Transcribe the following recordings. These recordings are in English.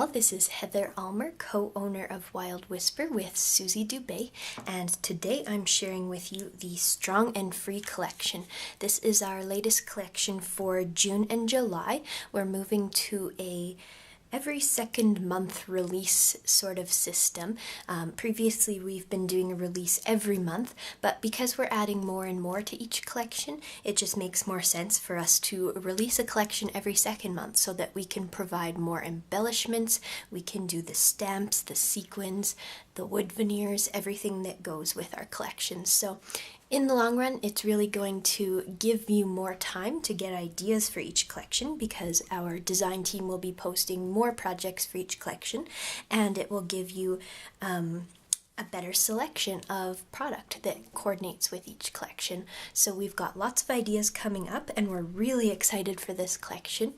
all, this is Heather Almer, co-owner of Wild Whisper with Suzy Dubé, and today I'm sharing with you the Strong and Free collection. This is our latest collection for June and July. We're moving to a every second month release sort of system. Previously we've been doing a release every month, but because we're adding more and more to each collection, it just makes more sense for us to release a collection every second month so that we can provide more embellishments, we can do the stamps, the sequins, the wood veneers, everything that goes with our collections. So in the long run, it's really going to give you more time to get ideas for each collection because our design team will be posting more projects for each collection, and it will give you a better selection of product that coordinates with each collection. So we've got lots of ideas coming up and we're really excited for this collection.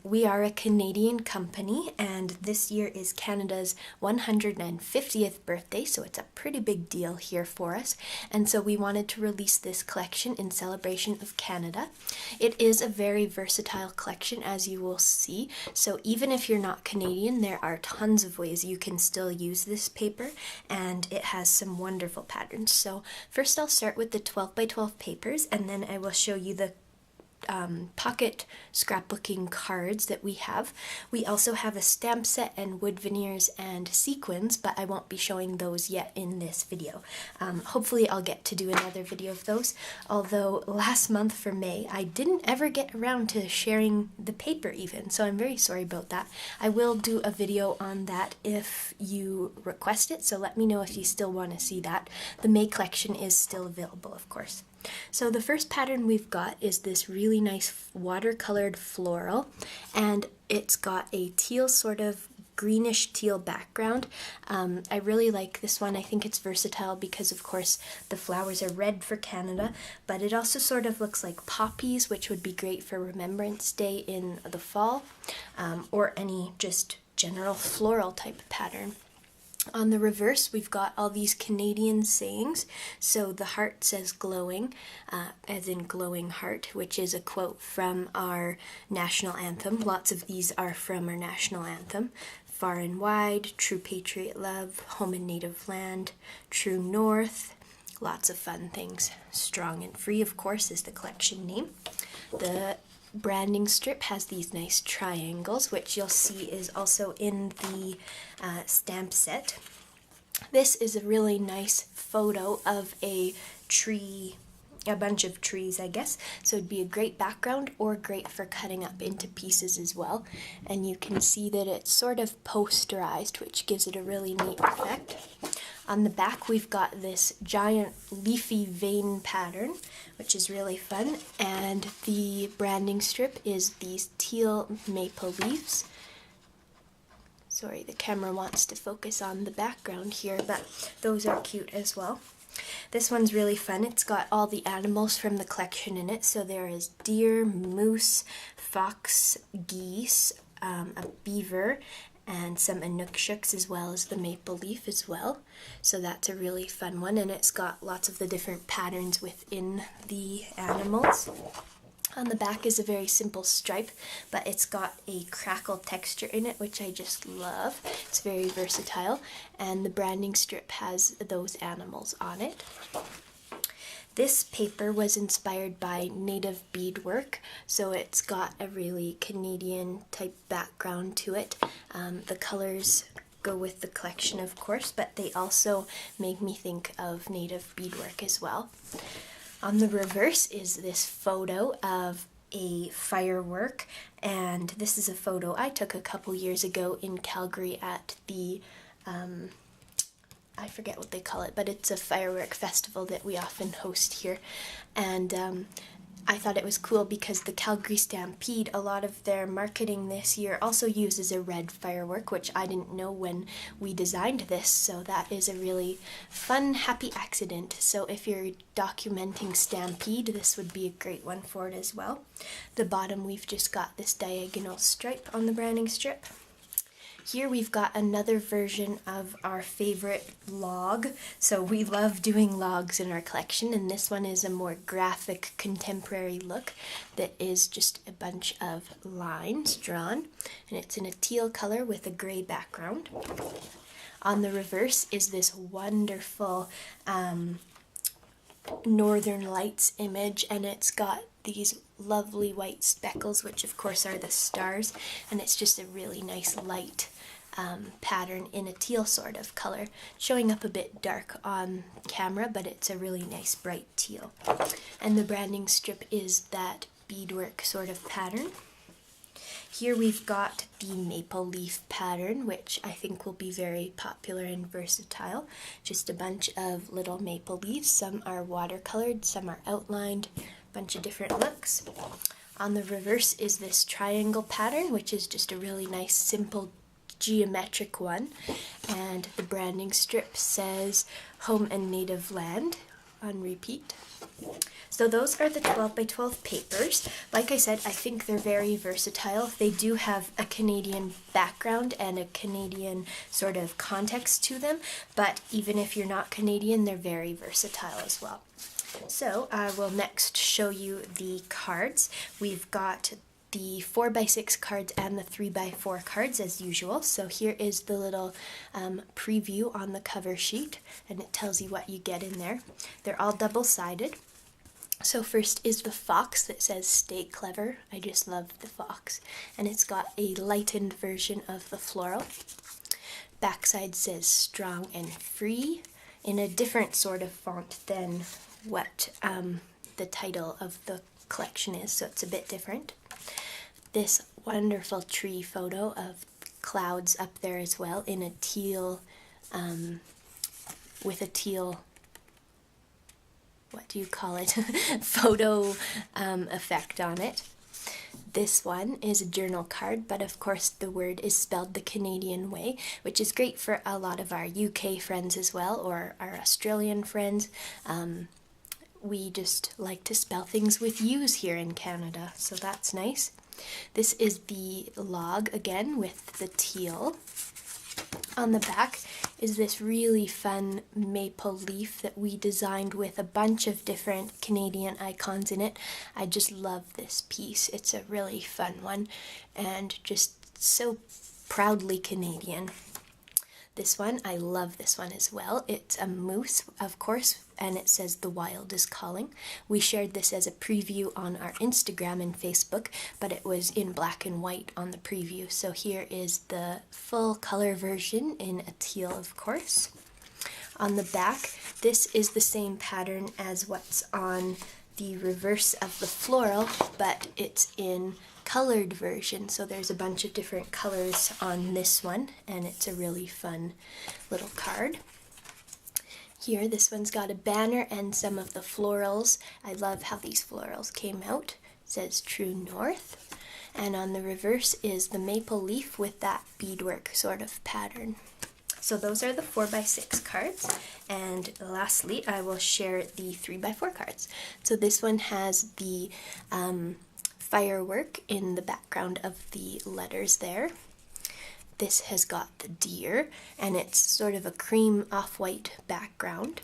We are a Canadian company and this year is Canada's 150th birthday, so it's a pretty big deal here for us. And so we wanted to release this collection in celebration of Canada. It is a very versatile collection, as you will see. So even if you're not Canadian, there are tons of ways you can still use this paper, and it has some wonderful patterns. So first I'll start with the 12 by 12 papers, and then I will show you the pocket scrapbooking cards that we have. We also have a stamp set and wood veneers and sequins, but I won't be showing those yet in this video. Hopefully I'll get to do another video of those, although last month for May I didn't ever get around to sharing the paper even, so I'm very sorry about that. I will do a video on that if you request it, so let me know if you still want to see that. The May collection is still available, of course. So the first pattern we've got is this really nice watercolored floral, and it's got a teal, sort of greenish teal background. I really like this one. I think it's versatile because of course the flowers are red for Canada, but it also sort of looks like poppies, which would be great for Remembrance Day in the fall, or any just general floral type pattern. On the reverse, we've got all these Canadian sayings. So the heart says glowing, as in glowing heart, which is a quote from our national anthem. Lots of these are from our national anthem. Far and wide, true patriot love, home and native land, true north, lots of fun things. Strong and free, of course, is the collection name. The branding strip has these nice triangles, which you'll see is also in the stamp set. This is a really nice photo of a tree, a bunch of trees, I guess, so it'd be a great background or great for cutting up into pieces as well. And you can see that it's sort of posterized, which gives it a really neat effect. On the back we've got this giant leafy vein pattern, which is really fun, and the branding strip is these teal maple leaves. Sorry, the camera wants to focus on the background here, but those are cute as well. This one's really fun. It's got all the animals from the collection in it, so there is deer, moose, fox, geese, a beaver, and some Inuksuks, as well as the maple leaf as well. So that's a really fun one, and it's got lots of the different patterns within the animals. On the back is a very simple stripe, but it's got a crackle texture in it, which I just love. It's very versatile, and the branding strip has those animals on it. This paper was inspired by native beadwork, so it's got a really Canadian type background to it. The colors go with the collection, of course, but they also make me think of native beadwork as well. On the reverse is this photo of a firework, and this is a photo I took a couple years ago in Calgary at the I forget what they call it, but it's a firework festival that we often host here, and I thought it was cool because the Calgary Stampede, a lot of their marketing this year also uses a red firework, which I didn't know when we designed this, so that is a really fun, happy accident. So if you're documenting Stampede, this would be a great one for it as well. The bottom, we've just got this diagonal stripe on the branding strip. Here we've got another version of our favorite log. So we love doing logs in our collection, and this one is a more graphic contemporary look that is just a bunch of lines drawn, and it's in a teal color with a gray background. On the reverse is this wonderful Northern Lights image, and it's got these lovely white speckles, which of course are the stars, and it's just a really nice light pattern in a teal sort of color, showing up a bit dark on camera, but it's a really nice bright teal. And the branding strip is that beadwork sort of pattern. Here we've got the maple leaf pattern, which I think will be very popular and versatile. Just a bunch of little maple leaves. Some are watercolored, some are outlined, a bunch of different looks. On the reverse is this triangle pattern, which is just a really nice, simple geometric one. And the branding strip says Home and Native Land on repeat. So those are the 12 by 12 papers. Like I said, I think they're very versatile. They do have a Canadian background and a Canadian sort of context to them, but even if you're not Canadian, they're very versatile as well. So I will next show you the cards. We've got the 4 by 6 cards and the 3 by 4 cards as usual. So here is the little preview on the cover sheet, and it tells you what you get in there. They're all double-sided. So first is the fox that says "Stay clever." I just love the fox. And it's got a lightened version of the floral. Backside says "Strong and Free" in a different sort of font than what the title of the collection is, so it's a bit different. This wonderful tree photo of clouds up there as well in a teal, with a teal, what do you call it, photo effect on it. This one is a journal card, but of course the word is spelled the Canadian way, which is great for a lot of our UK friends as well, or our Australian friends. We just like to spell things with U's here in Canada, so that's nice. This is the log again with the teal. On the back is this really fun maple leaf that we designed with a bunch of different Canadian icons in it. I just love this piece. It's a really fun one and just so proudly Canadian. This one, I love this one as well. It's a moose, of course, and it says "The Wild is Calling." We shared this as a preview on our Instagram and Facebook, but it was in black and white on the preview. So here is the full color version in a teal, of course. On the back, this is the same pattern as what's on the reverse of the floral, but it's in colored version, so there's a bunch of different colors on this one, and it's a really fun little card. Here, this one's got a banner and some of the florals. I love how these florals came out. It says "True North," and on the reverse is the maple leaf with that beadwork sort of pattern. So those are the 4 by 6 cards, and lastly I will share the 3 by 4 cards. So this one has the firework in the background of the letters there. This has got the deer, and it's sort of a cream off-white background.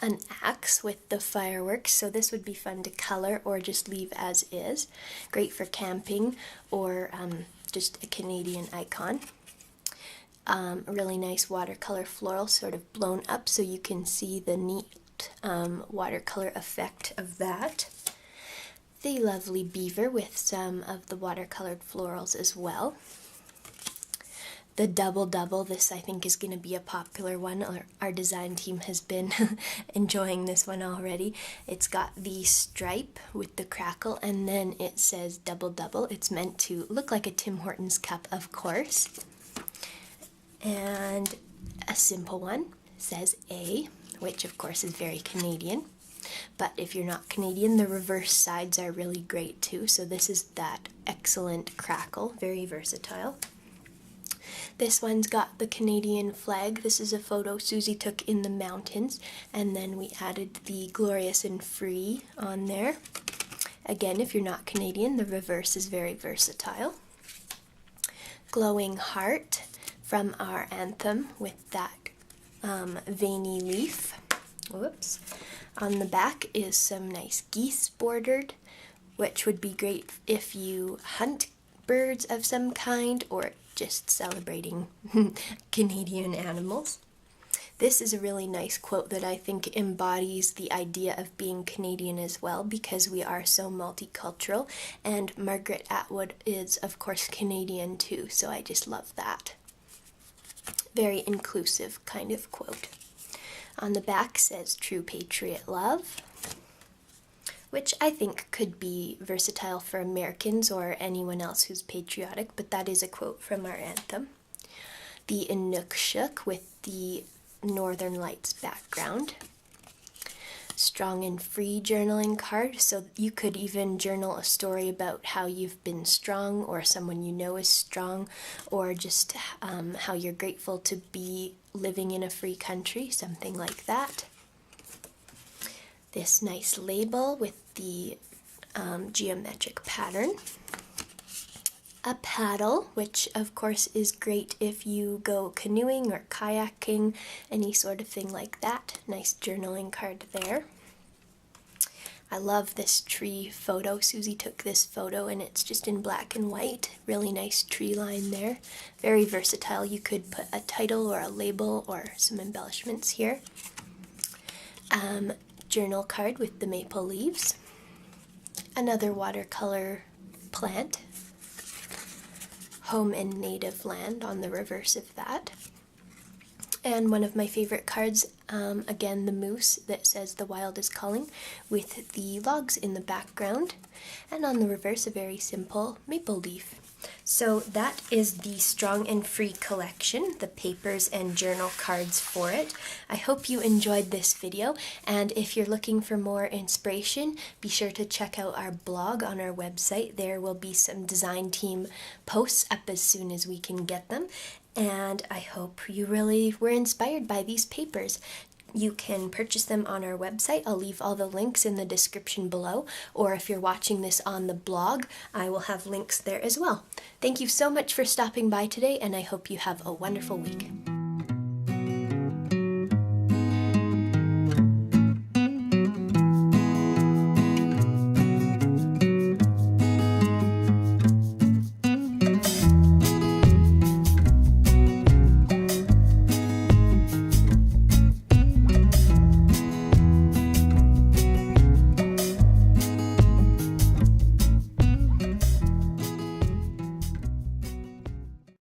An axe with the fireworks, so this would be fun to color or just leave as is. Great for camping or just a Canadian icon. A really nice watercolor floral sort of blown up so you can see the neat watercolor effect of that. The lovely beaver with some of the watercolored florals as well. The double, this I think is going to be a popular one. Our design team has been enjoying this one already. It's got the stripe with the crackle, and then it says double. It's meant to look like a Tim Hortons cup, of course. And a simple one says A, which of course is very Canadian. But if you're not Canadian, the reverse sides are really great too. So this is that excellent crackle, very versatile. This one's got the Canadian flag. This is a photo Suzy took in the mountains, and then we added the glorious and free on there. Again, if you're not Canadian, the reverse is very versatile. glowing heart from our anthem with that veiny leaf. Whoops. On the back is some nice geese bordered, which would be great if you hunt birds of some kind or just celebrating Canadian animals. This is a really nice quote that I think embodies the idea of being Canadian as well, because we are so multicultural, and Margaret Atwood is of course Canadian too, so I just love that. Very inclusive kind of quote. On the back says "True Patriot Love," which I think could be versatile for Americans or anyone else who's patriotic, but that is a quote from our anthem. The Inukshuk with the Northern Lights background. Strong and Free journaling card, so you could even journal a story about how you've been strong or someone you know is strong, or just how you're grateful to be living in a free country, something like that. This nice label with the geometric pattern. A paddle, which of course is great if you go canoeing or kayaking, any sort of thing like that. Nice journaling card there. I love this tree photo. Suzy took this photo and it's just in black and white. Really nice tree line there. Very versatile. You could put a title or a label or some embellishments here. Journal card with the maple leaves. Another watercolor plant. Home and native land on the reverse of that. And one of my favorite cards, again the moose that says "The wild is calling," with the logs in the background, and on the reverse a very simple maple leaf. So that is the Strong and Free collection, the papers and journal cards for it. I hope you enjoyed this video, and if you're looking for more inspiration, be sure to check out our blog on our website. There will be some design team posts up as soon as we can get them, and I hope you really were inspired by these papers. You can purchase them on our website. I'll leave all the links in the description below, or if you're watching this on the blog, I will have links there as well. Thank you so much for stopping by today, and I hope you have a wonderful week.